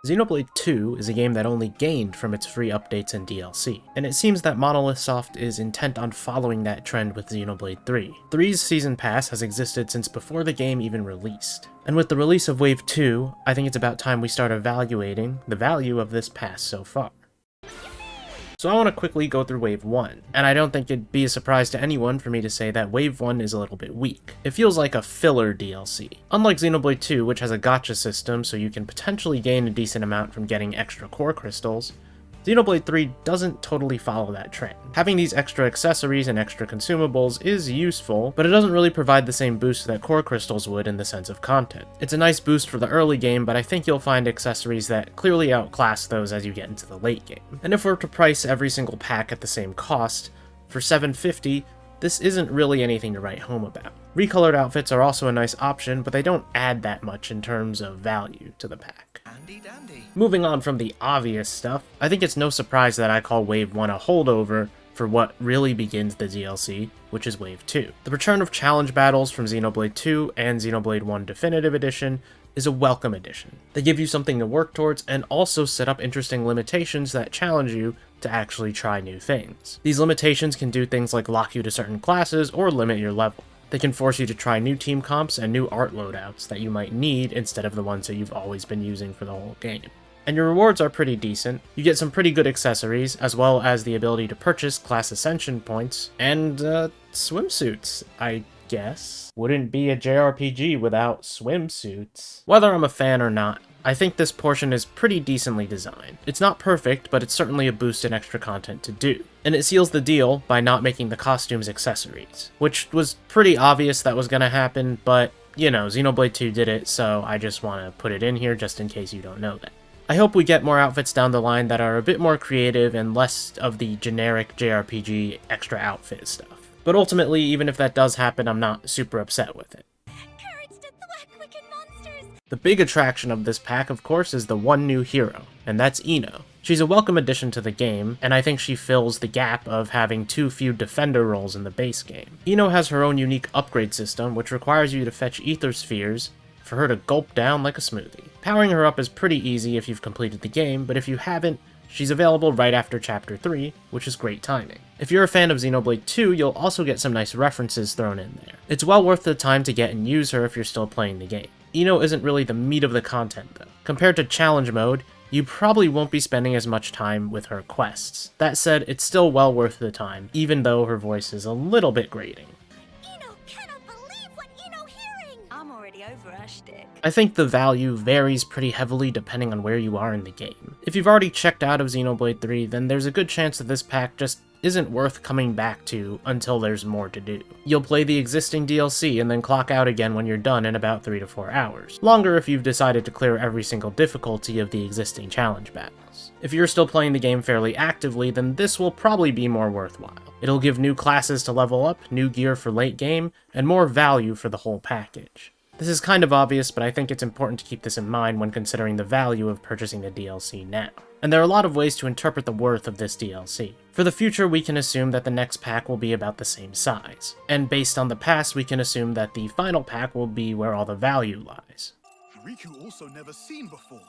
Xenoblade 2 is a game that only gained from its free updates and DLC, and it seems that Monolith Soft is intent on following that trend with Xenoblade 3. 3's Season Pass has existed since before the game even released, and with the release of Wave 2, I think it's about time we start evaluating the value of this pass so far. So I want to quickly go through Wave 1, and I don't think it'd be a surprise to anyone for me to say that Wave 1 is a little bit weak. It feels like a filler DLC. Unlike Xenoblade 2, which has a gacha system so you can potentially gain a decent amount from getting extra core crystals, Xenoblade 3 doesn't totally follow that trend. Having these extra accessories and extra consumables is useful, but it doesn't really provide the same boost that core crystals would in the sense of content. It's a nice boost for the early game, but I think you'll find accessories that clearly outclass those as you get into the late game. And if we're to price every single pack at the same cost, for $750, this isn't really anything to write home about. Recolored outfits are also a nice option, but they don't add that much in terms of value to the pack. Dandy dandy. Moving on from the obvious stuff, I think it's no surprise that I call Wave 1 a holdover for what really begins the DLC, which is Wave 2. The return of challenge battles from Xenoblade 2 and Xenoblade 1 Definitive Edition is a welcome addition. They give you something to work towards and also set up interesting limitations that challenge you to actually try new things. These limitations can do things like lock you to certain classes or limit your level. They can force you to try new team comps and new art loadouts that you might need instead of the ones that you've always been using for the whole game. And your rewards are pretty decent. You get some pretty good accessories, as well as the ability to purchase class ascension points, and swimsuits, I guess. Wouldn't be a JRPG without swimsuits. Whether I'm a fan or not, I think this portion is pretty decently designed. It's not perfect, but it's certainly a boost in extra content to do. And it seals the deal by not making the costumes accessories, which was pretty obvious that was gonna happen, but, you know, Xenoblade 2 did it, so I just want to put it in here just in case you don't know that. I hope we get more outfits down the line that are a bit more creative and less of the generic JRPG extra outfit stuff. But ultimately, even if that does happen, I'm not super upset with it. The big attraction of this pack, of course, is the one new hero, and that's Ino. She's a welcome addition to the game, and I think she fills the gap of having too few defender roles in the base game. Ino has her own unique upgrade system, which requires you to fetch ether spheres for her to gulp down like a smoothie. Powering her up is pretty easy if you've completed the game, but if you haven't, she's available right after Chapter 3, which is great timing. If you're a fan of Xenoblade 2, you'll also get some nice references thrown in there. It's well worth the time to get and use her if you're still playing the game. Ino isn't really the meat of the content though. Compared to challenge mode, you probably won't be spending as much time with her quests. That said, it's still well worth the time, even though her voice is a little bit grating. Ino cannot believe what Ino hearing! I'm already over her shtick. I think the value varies pretty heavily depending on where you are in the game. If you've already checked out of Xenoblade 3, then there's a good chance that this pack just isn't worth coming back to until there's more to do. You'll play the existing DLC and then clock out again when you're done in about 3 to 4 hours. Longer if you've decided to clear every single difficulty of the existing challenge battles. If you're still playing the game fairly actively, then this will probably be more worthwhile. It'll give new classes to level up, new gear for late game, and more value for the whole package. This is kind of obvious, but I think it's important to keep this in mind when considering the value of purchasing the DLC now. And there are a lot of ways to interpret the worth of this DLC. For the future, we can assume that the next pack will be about the same size. And based on the past, we can assume that the final pack will be where all the value lies. Riku also never seen before,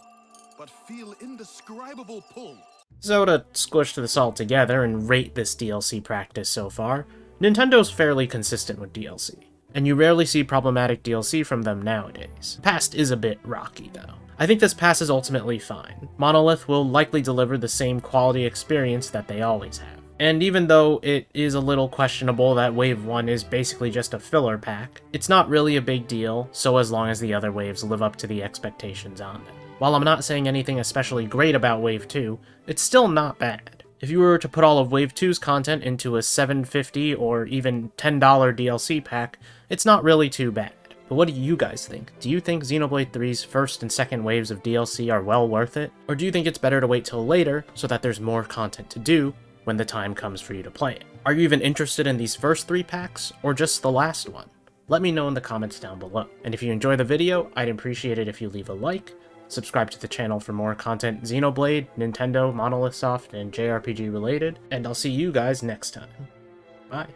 but feel indescribable pull. So to squish this all together and rate this DLC practice so far, Nintendo's fairly consistent with DLC. And you rarely see problematic DLC from them nowadays. The past is a bit rocky though. I think this pass is ultimately fine. Monolith will likely deliver the same quality experience that they always have. And even though it is a little questionable that Wave 1 is basically just a filler pack, it's not really a big deal, so as long as the other waves live up to the expectations on them. While I'm not saying anything especially great about Wave 2, it's still not bad. If you were to put all of Wave 2's content into a $7.50 or even $10 DLC pack, it's not really too bad. But what do you guys think? Do you think Xenoblade 3's first and second waves of DLC are well worth it? Or do you think it's better to wait till later so that there's more content to do when the time comes for you to play it? Are you even interested in these first 3 packs or just the last one? Let me know in the comments down below. And if you enjoy the video, I'd appreciate it if you leave a like, subscribe to the channel for more content Xenoblade, Nintendo, Monolith Soft, and JRPG related, and I'll see you guys next time. Bye.